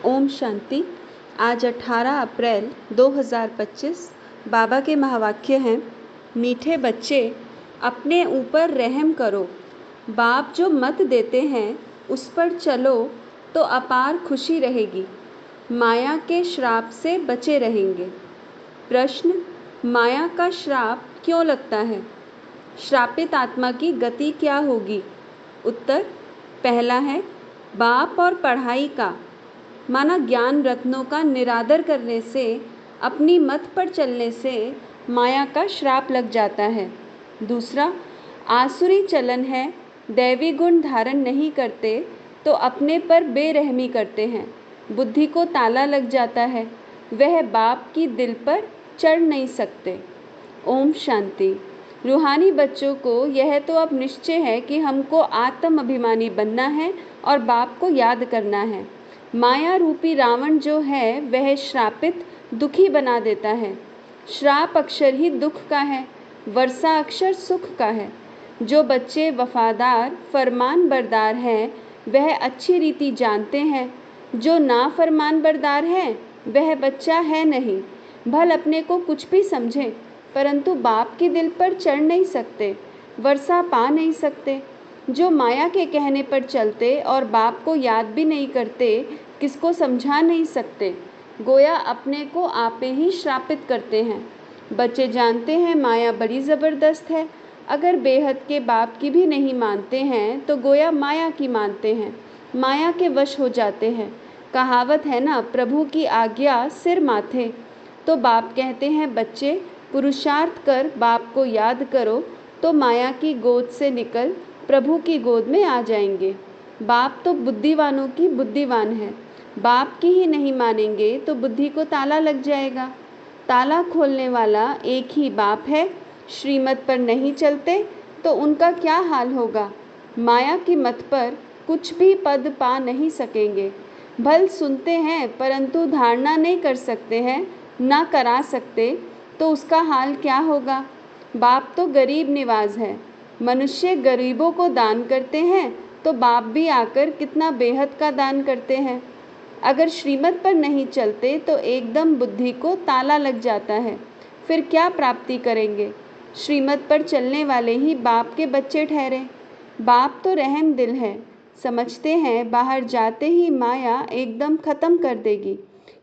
ओम शांति। आज 18 अप्रैल 2025 बाबा के महावाक्य हैं, मीठे बच्चे अपने ऊपर रहम करो। बाप जो मत देते हैं उस पर चलो तो अपार खुशी रहेगी। माया के श्राप से बचे रहेंगे। प्रश्न, माया का श्राप क्यों लगता है? श्रापित आत्मा की गति क्या होगी? उत्तर, पहला है बाप और पढ़ाई का माना ज्ञान रत्नों का निरादर करने से, अपनी मत पर चलने से माया का श्राप लग जाता है। दूसरा, आसुरी चलन है, दैवी गुण धारण नहीं करते तो अपने पर बेरहमी करते हैं, बुद्धि को ताला लग जाता है, वह बाप की दिल पर चढ़ नहीं सकते। ओम शांति। रूहानी बच्चों को यह तो अब निश्चय है कि हमको आत्म अभिमानी बनना है और बाप को याद करना है। माया रूपी रावण जो है वह श्रापित दुखी बना देता है। श्राप अक्षर ही दुख का है, वर्षा अक्षर सुख का है। जो बच्चे वफादार फरमान बरदार हैं वह अच्छी रीति जानते हैं। जो ना फरमान बरदार है वह बच्चा है नहीं। भल अपने को कुछ भी समझे परंतु बाप के दिल पर चढ़ नहीं सकते, वर्षा पा नहीं सकते। जो माया के कहने पर चलते और बाप को याद भी नहीं करते, किसको समझा नहीं सकते, गोया अपने को आपे ही श्रापित करते हैं। बच्चे जानते हैं माया बड़ी ज़बरदस्त है, अगर बेहद के बाप की भी नहीं मानते हैं तो गोया माया की मानते हैं, माया के वश हो जाते हैं। कहावत है ना, प्रभु की आज्ञा सिर माथे। तो बाप कहते हैं, बच्चे पुरुषार्थ कर बाप को याद करो तो माया की गोद से निकल प्रभु की गोद में आ जाएंगे। बाप तो बुद्धिवानों की बुद्धिवान है, बाप की ही नहीं मानेंगे तो बुद्धि को ताला लग जाएगा। ताला खोलने वाला एक ही बाप है। श्रीमत पर नहीं चलते तो उनका क्या हाल होगा? माया की मत पर कुछ भी पद पा नहीं सकेंगे। भल सुनते हैं परंतु धारणा नहीं कर सकते हैं, ना करा सकते तो उसका हाल क्या होगा? बाप तो गरीब निवाज है। मनुष्य गरीबों को दान करते हैं तो बाप भी आकर कितना बेहद का दान करते हैं। अगर श्रीमत पर नहीं चलते तो एकदम बुद्धि को ताला लग जाता है, फिर क्या प्राप्ति करेंगे? श्रीमत पर चलने वाले ही बाप के बच्चे ठहरे। बाप तो रहम दिल है, समझते हैं बाहर जाते ही माया एकदम खत्म कर देगी।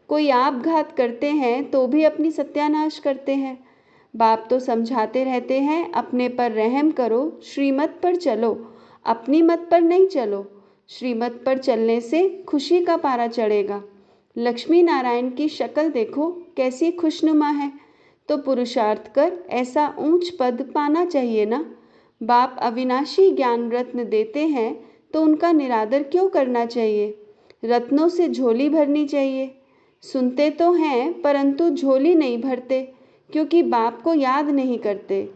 कोई आपघात करते हैं तो भी अपनी सत्यानाश करते हैं। बाप तो समझाते रहते हैं, अपने पर रहम करो, श्रीमत पर चलो, अपनी मत पर नहीं चलो। श्रीमत पर चलने से खुशी का पारा चढ़ेगा। लक्ष्मी नारायण की शक्ल देखो कैसी खुशनुमा है, तो पुरुषार्थ कर ऐसा ऊंच पद पाना चाहिए ना। बाप अविनाशी ज्ञान रत्न देते हैं तो उनका निरादर क्यों करना चाहिए? रत्नों से झोली भरनी चाहिए। सुनते तो हैं परंतु झोली नहीं भरते, क्योंकि बाप को याद नहीं करते।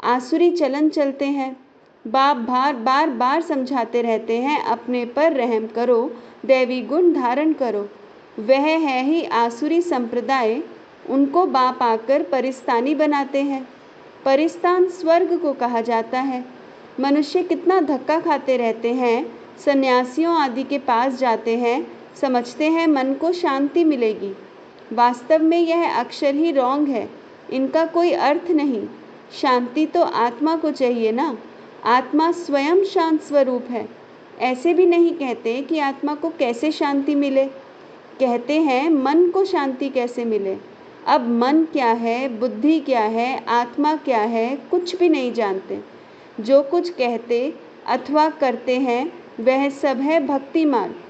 आसुरी चलन चलते हैं। बाप बार बार समझाते रहते हैं, अपने पर रहम करो, दैवी गुण धारण करो। वह है ही आसुरी संप्रदाय, उनको बाप आकर परिस्तानी बनाते हैं। परिस्तान स्वर्ग को कहा जाता है। मनुष्य कितना धक्का खाते रहते हैं, सन्यासियों आदि के पास जाते हैं, समझते हैं मन को शांति मिलेगी। वास्तव में यह अक्षर ही रॉन्ग है, इनका कोई अर्थ नहीं। शांति तो आत्मा को चाहिए ना, आत्मा स्वयं शांत स्वरूप है। ऐसे भी नहीं कहते कि आत्मा को कैसे शांति मिले, कहते हैं मन को शांति कैसे मिले। अब मन क्या है, बुद्धि क्या है, आत्मा क्या है, कुछ भी नहीं जानते। जो कुछ कहते अथवा करते हैं वह सब है भक्ति मार्ग।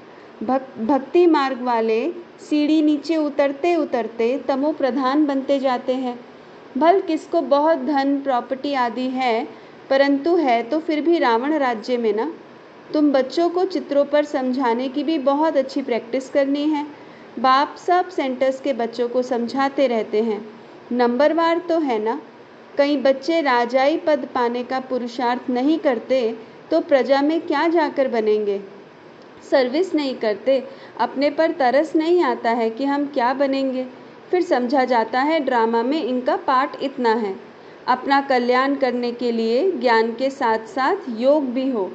भक्ति मार्ग वाले सीढ़ी नीचे उतरते उतरते तमो प्रधान बनते जाते हैं। भल किसको बहुत धन प्रॉपर्टी आदि है, परंतु है तो फिर भी रावण राज्य में ना। तुम बच्चों को चित्रों पर समझाने की भी बहुत अच्छी प्रैक्टिस करनी है। बाप सब सेंटर्स के बच्चों को समझाते रहते हैं, नंबरवार तो है ना। कई बच्चे राजाई पद पाने का पुरुषार्थ नहीं करते तो प्रजा में क्या जाकर बनेंगे? सर्विस नहीं करते, अपने पर तरस नहीं आता है कि हम क्या बनेंगे। फिर समझा जाता है ड्रामा में इनका पार्ट इतना है। अपना कल्याण करने के लिए ज्ञान के साथ साथ योग भी हो।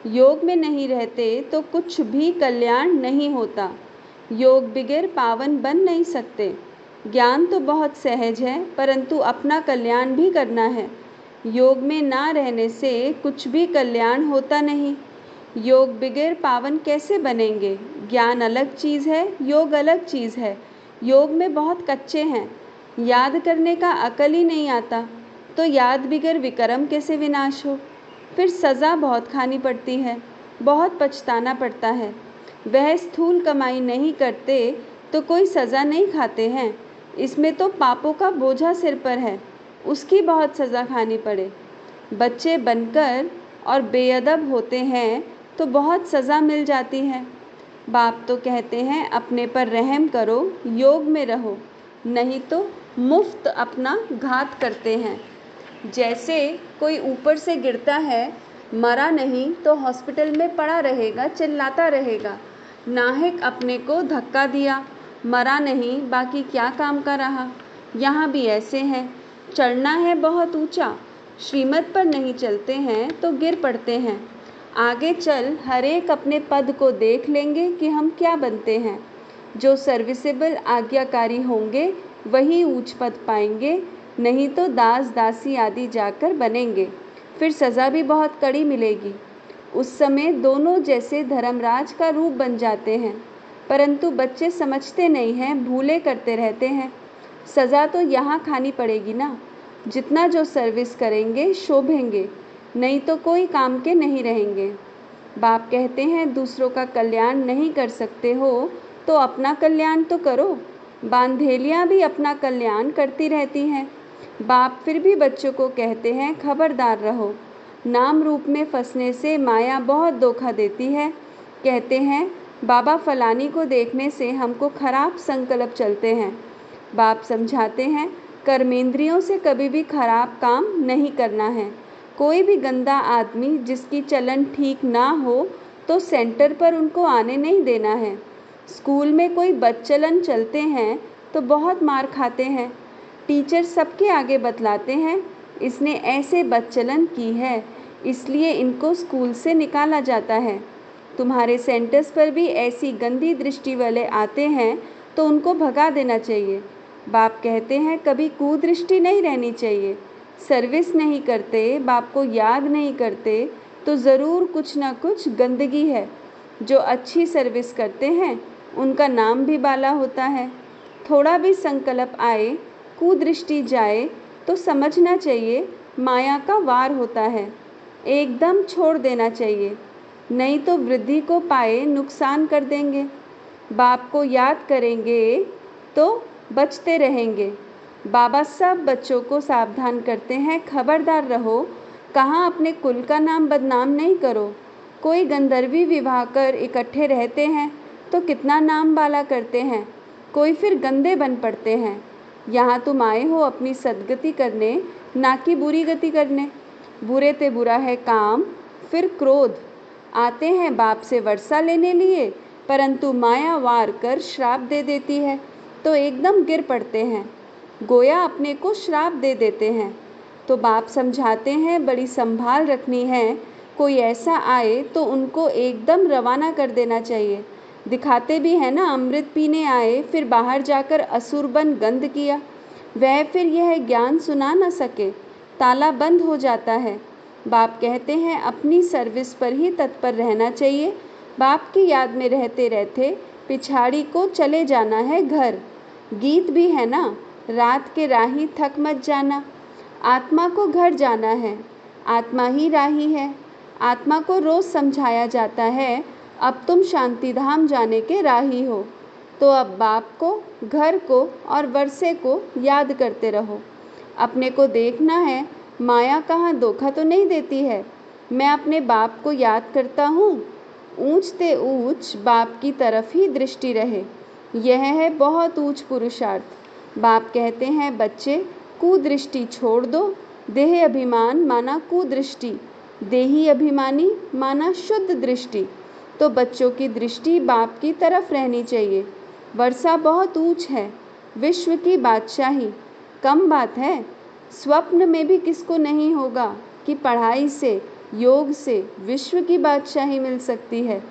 योग में नहीं रहते तो कुछ भी कल्याण नहीं होता। योग बिगैर पावन बन नहीं सकते। ज्ञान तो बहुत सहज है, परंतु अपना कल्याण भी करना है। योग में ना रहने से कुछ भी कल्याण होता नहीं। योग बिगैर पावन कैसे बनेंगे? ज्ञान अलग चीज़ है, योग अलग चीज़ है। योग में बहुत कच्चे हैं, याद करने का अकल ही नहीं आता, तो याद बिगैर विक्रम कैसे विनाश हो? फिर सज़ा बहुत खानी पड़ती है, बहुत पछताना पड़ता है। वह स्थूल कमाई नहीं करते तो कोई सज़ा नहीं खाते हैं। इसमें तो पापों का बोझा सिर पर है, उसकी बहुत सज़ा खानी पड़े। बच्चे बनकर और बेअदब होते हैं तो बहुत सज़ा मिल जाती है। बाप तो कहते हैं अपने पर रहम करो, योग में रहो, नहीं तो मुफ्त अपना घात करते हैं। जैसे कोई ऊपर से गिरता है, मरा नहीं तो हॉस्पिटल में पड़ा रहेगा, चिल्लाता रहेगा। नाहिक अपने को धक्का दिया, मरा नहीं, बाकी क्या काम का रहा। यहाँ भी ऐसे है, चढ़ना है बहुत ऊंचा, श्रीमत पर नहीं चलते हैं तो गिर पड़ते हैं। आगे चल हर एक अपने पद को देख लेंगे कि हम क्या बनते हैं। जो सर्विसेबल आज्ञाकारी होंगे वही ऊंच पद पाएंगे, नहीं तो दास दासी आदि जाकर बनेंगे। फिर सज़ा भी बहुत कड़ी मिलेगी। उस समय दोनों जैसे धर्मराज का रूप बन जाते हैं, परंतु बच्चे समझते नहीं हैं, भूले करते रहते हैं। सज़ा तो यहाँ खानी पड़ेगी ना। जितना जो सर्विस करेंगे शोभेंगे, नहीं तो कोई काम के नहीं रहेंगे। बाप कहते हैं दूसरों का कल्याण नहीं कर सकते हो तो अपना कल्याण तो करो। बांधेलियाँ भी अपना कल्याण करती रहती हैं। बाप फिर भी बच्चों को कहते हैं खबरदार रहो, नाम रूप में फंसने से माया बहुत धोखा देती है। कहते हैं बाबा फलानी को देखने से हमको खराब संकल्प चलते हैं। बाप समझाते हैं कर्मेंद्रियों से कभी भी खराब काम नहीं करना है। कोई भी गंदा आदमी जिसकी चलन ठीक ना हो तो सेंटर पर उनको आने नहीं देना है। स्कूल में कोई बदचलन चलते हैं तो बहुत मार खाते हैं। टीचर सबके आगे बतलाते हैं इसने ऐसे बदचलन की है, इसलिए इनको स्कूल से निकाला जाता है। तुम्हारे सेंटर्स पर भी ऐसी गंदी दृष्टि वाले आते हैं तो उनको भगा देना चाहिए। बाप कहते हैं कभी कुदृष्टि नहीं रहनी चाहिए। सर्विस नहीं करते, बाप को याद नहीं करते तो ज़रूर कुछ ना कुछ गंदगी है। जो अच्छी सर्विस करते हैं उनका नाम भी बाला होता है। थोड़ा भी संकल्प आए, कुदृष्टि जाए तो समझना चाहिए माया का वार होता है, एकदम छोड़ देना चाहिए, नहीं तो वृद्धि को पाए नुकसान कर देंगे। बाप को याद करेंगे तो बचते रहेंगे। बाबा सब बच्चों को सावधान करते हैं खबरदार रहो, कहाँ अपने कुल का नाम बदनाम नहीं करो। कोई गंधर्वी विवाह कर इकट्ठे रहते हैं तो कितना नाम बाला करते हैं, कोई फिर गंदे बन पड़ते हैं। यहाँ तुम आए हो अपनी सद्गति करने, ना कि बुरी गति करने। बुरे ते बुरा है काम, फिर क्रोध। आते हैं बाप से वर्षा लेने लिए, परंतु माया वार कर श्राप दे देती है तो एकदम गिर पड़ते हैं, गोया अपने को श्राप दे देते हैं। तो बाप समझाते हैं बड़ी संभाल रखनी है, कोई ऐसा आए तो उनको एकदम रवाना कर देना चाहिए। दिखाते भी है ना, अमृत पीने आए फिर बाहर जाकर असुर बन गंध किया, वह फिर यह ज्ञान सुना न सके, ताला बंद हो जाता है। बाप कहते हैं अपनी सर्विस पर ही तत्पर रहना चाहिए। बाप की याद में रहते रहते पिछाड़ी को चले जाना है घर। गीत भी है ना, रात के राही थक मत जाना। आत्मा को घर जाना है, आत्मा ही राही है। आत्मा को रोज़ समझाया जाता है अब तुम शांति धाम जाने के राही हो। तो अब बाप को, घर को और वर्षे को याद करते रहो। अपने को देखना है माया कहाँ धोखा तो नहीं देती है। मैं अपने बाप को याद करता हूँ, ऊंच ते ऊंच बाप की तरफ ही दृष्टि रहे, यह है बहुत ऊंच पुरुषार्थ। बाप कहते हैं बच्चे कुदृष्टि छोड़ दो। देह अभिमान माना कुदृष्टि, देही अभिमानी माना शुद्ध दृष्टि। तो बच्चों की दृष्टि बाप की तरफ रहनी चाहिए। वर्षा बहुत ऊंच है, विश्व की बादशाही कम बात है। स्वप्न में भी किसको नहीं होगा कि पढ़ाई से, योग से विश्व की बादशाही मिल सकती है।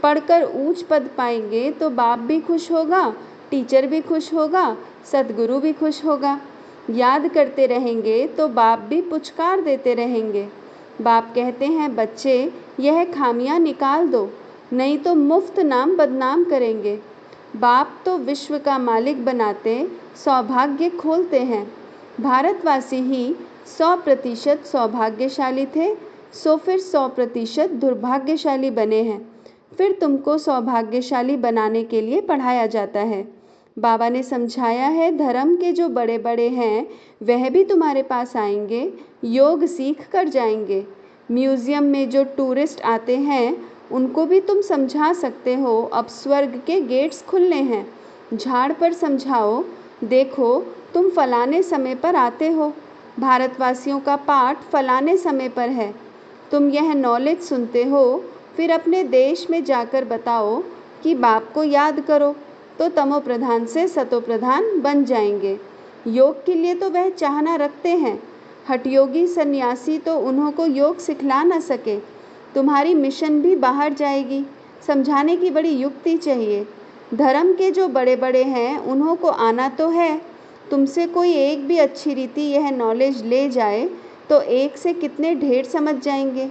पढ़कर ऊंच पद पाएंगे तो बाप भी खुश होगा, टीचर भी खुश होगा, सद्गुरु भी खुश होगा। याद करते रहेंगे तो बाप भी पुचकार देते रहेंगे। बाप कहते हैं, बच्चे यह खामियां निकाल दो, नहीं तो मुफ्त नाम बदनाम करेंगे। बाप तो विश्व का मालिक बनाते, सौभाग्य खोलते हैं। भारतवासी ही 100% सौभाग्यशाली थे, सो फिर 100% दुर्भाग्यशाली बने हैं। फिर तुमको सौभाग्यशाली बनाने के लिए पढ़ाया जाता है। बाबा ने समझाया है, धर्म के जो बड़े बड़े हैं वह भी तुम्हारे पास आएंगे, योग सीख कर जाएंगे। म्यूज़ियम में जो टूरिस्ट आते हैं उनको भी तुम समझा सकते हो, अब स्वर्ग के गेट्स खुलने हैं। झाड़ पर समझाओ, देखो तुम फलाने समय पर आते हो, भारतवासियों का पाठ फलाने समय पर है। तुम यह नॉलेज सुनते हो, फिर अपने देश में जाकर बताओ कि बाप को याद करो, तो तमो प्रधान से सतो प्रधान बन जाएंगे। योग के लिए तो वह चाहना रखते हैं, हठयोगी सन्यासी तो उन्हों को योग सिखला न सके। तुम्हारी मिशन भी बाहर जाएगी, समझाने की बड़ी युक्ति चाहिए। धर्म के जो बड़े बड़े हैं उन्हों को आना तो है, तुमसे कोई एक भी अच्छी रीति यह नॉलेज ले जाए तो एक से कितने ढेर समझ जाएंगे।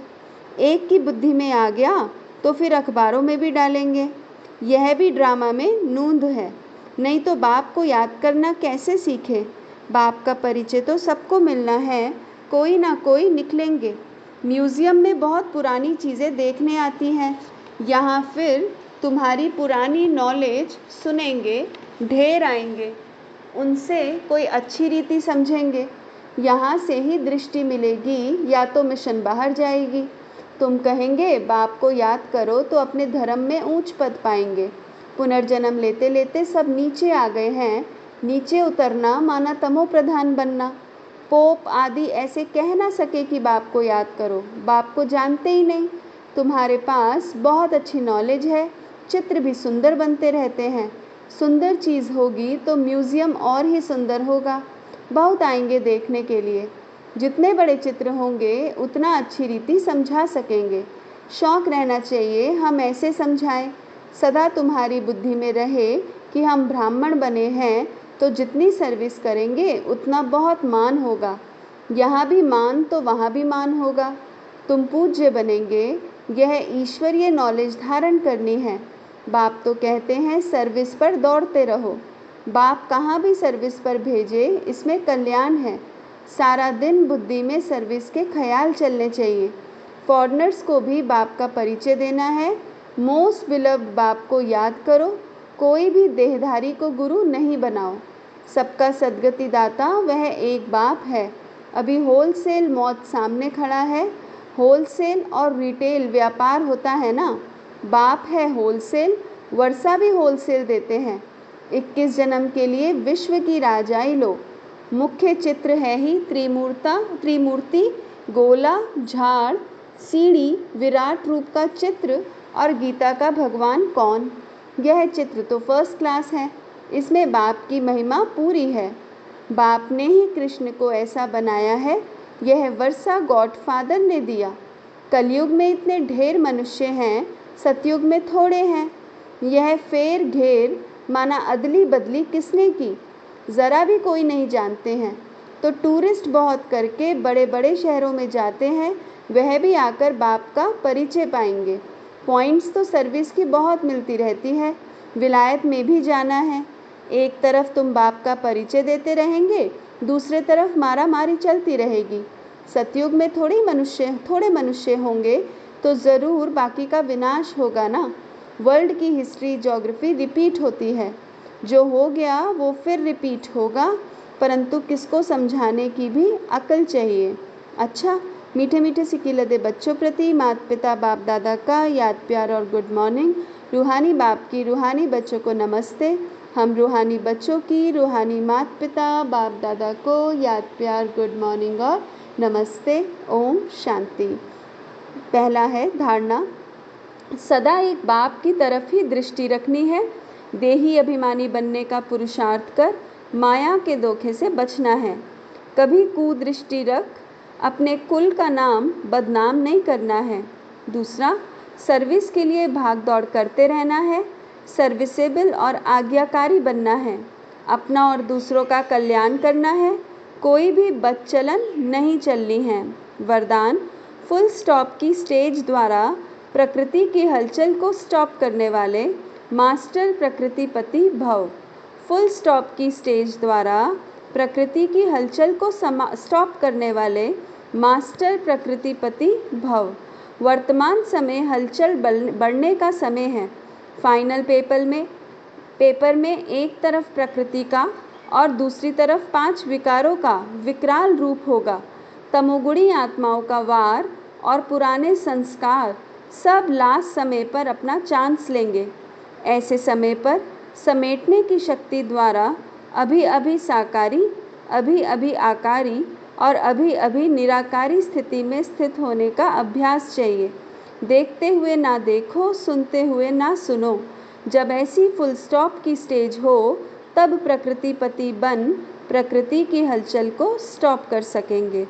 एक की बुद्धि में आ गया तो फिर अखबारों में भी डालेंगे। यह भी ड्रामा में नूंद है, नहीं तो बाप को याद करना कैसे सीखे। बाप का परिचय तो सबको मिलना है, कोई ना कोई निकलेंगे। म्यूज़ियम में बहुत पुरानी चीज़ें देखने आती हैं, यहाँ फिर तुम्हारी पुरानी नॉलेज सुनेंगे, ढेर आएंगे, उनसे कोई अच्छी रीति समझेंगे। यहाँ से ही दृष्टि मिलेगी या तो मिशन बाहर जाएगी। तुम कहेंगे बाप को याद करो तो अपने धर्म में ऊंच पद पाएंगे। पुनर्जन्म लेते लेते सब नीचे आ गए हैं, नीचे उतरना माना तमो प्रधान बनना। पोप आदि ऐसे कह ना सके कि बाप को याद करो, बाप को जानते ही नहीं। तुम्हारे पास बहुत अच्छी नॉलेज है, चित्र भी सुंदर बनते रहते हैं। सुंदर चीज़ होगी तो म्यूज़ियम और ही सुंदर होगा, बहुत आएंगे देखने के लिए। जितने बड़े चित्र होंगे उतना अच्छी रीति समझा सकेंगे। शौक़ रहना चाहिए हम ऐसे समझाएं। सदा तुम्हारी बुद्धि में रहे कि हम ब्राह्मण बने हैं तो जितनी सर्विस करेंगे उतना बहुत मान होगा। यहाँ भी मान तो वहाँ भी मान होगा। तुम पूज्य बनेंगे, यह ईश्वरीय नॉलेज धारण करनी है। बाप तो कहते हैं सर्विस पर दौड़ते रहो। बाप कहाँ भी सर्विस पर भेजे, इसमें कल्याण है। सारा दिन बुद्धि में सर्विस के ख्याल चलने चाहिए। फॉरेनर्स को भी बाप का परिचय देना है। मोस्ट बिलव्ड बाप को याद करो, कोई भी देहधारी को गुरु नहीं बनाओ। सबका सद्गति दाता वह एक बाप है। अभी होलसेल मौत सामने खड़ा है। होलसेल और रिटेल व्यापार होता है ना, बाप है होलसेल, वर्षा भी होलसेल देते हैं। 21 जन्म के लिए विश्व की राजाई लो। मुख्य चित्र है ही त्रिमूर्ति, गोला, झाड़, सीढ़ी, विराट रूप का चित्र और गीता का भगवान कौन। यह चित्र तो फर्स्ट क्लास है, इसमें बाप की महिमा पूरी है। बाप ने ही कृष्ण को ऐसा बनाया है, यह वर्षा गॉडफादर ने दिया। कलयुग में इतने ढेर मनुष्य हैं, सतयुग में थोड़े हैं। यह फेर घेर माना अदली बदली किसने की, ज़रा भी कोई नहीं जानते हैं। तो टूरिस्ट बहुत करके बड़े बड़े शहरों में जाते हैं, वह भी आकर बाप का परिचय पाएंगे। पॉइंट्स तो सर्विस की बहुत मिलती रहती है। विलायत में भी जाना है, एक तरफ तुम बाप का परिचय देते रहेंगे, दूसरे तरफ मारा मारी चलती रहेगी। सतयुग में थोड़े मनुष्य होंगे तो ज़रूर बाकी का विनाश होगा ना। वर्ल्ड की हिस्ट्री ज्योग्राफी रिपीट होती है, जो हो गया वो फिर रिपीट होगा, परंतु किसको समझाने की भी अकल चाहिए। अच्छा, मीठे मीठे सिकिलदे बच्चों प्रति माता पिता बाप दादा का याद प्यार और गुड मॉर्निंग। रूहानी बाप की रूहानी बच्चों को नमस्ते। हम रूहानी बच्चों की रूहानी माता पिता बाप दादा को याद प्यार गुड मॉर्निंग और नमस्ते। ओम शांति। पहला है धारणा, सदा एक बाप की तरफ ही दृष्टि रखनी है। देही अभिमानी बनने का पुरुषार्थ कर माया के धोखे से बचना है। कभी कुदृष्टि रख अपने कुल का नाम बदनाम नहीं करना है। दूसरा, सर्विस के लिए भाग दौड़ करते रहना है, सर्विसेबल और आज्ञाकारी बनना है, अपना और दूसरों का कल्याण करना है, कोई भी बदचलन नहीं चलनी है। वरदान: फुल स्टॉप की स्टेज द्वारा प्रकृति की हलचल को स्टॉप करने वाले मास्टर प्रकृतिपति भव। फुल स्टॉप की स्टेज द्वारा प्रकृति की हलचल को स्टॉप करने वाले मास्टर प्रकृतिपति भव। वर्तमान समय हलचल बढ़ने का समय है। फाइनल पेपर में एक तरफ प्रकृति का और दूसरी तरफ 5 विकारों का विकराल रूप होगा। तमोगुणी आत्माओं का वार और पुराने संस्कार सब लास्ट समय पर अपना चांस लेंगे। ऐसे समय पर समेटने की शक्ति द्वारा अभी अभी साकारी, अभी अभी आकारी और अभी अभी निराकारी स्थिति में स्थित होने का अभ्यास चाहिए। देखते हुए ना देखो, सुनते हुए ना सुनो। जब ऐसी फुल स्टॉप की स्टेज हो तब प्रकृतिपति बन प्रकृति की हलचल को स्टॉप कर सकेंगे।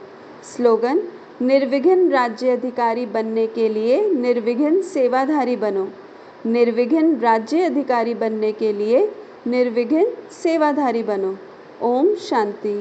स्लोगन: निर्विघ्न राज्य अधिकारी बनने के लिए निर्विघ्न सेवाधारी बनो। निर्विघ्न राज्य अधिकारी बनने के लिए निर्विघ्न सेवाधारी बनो। ओम शांति।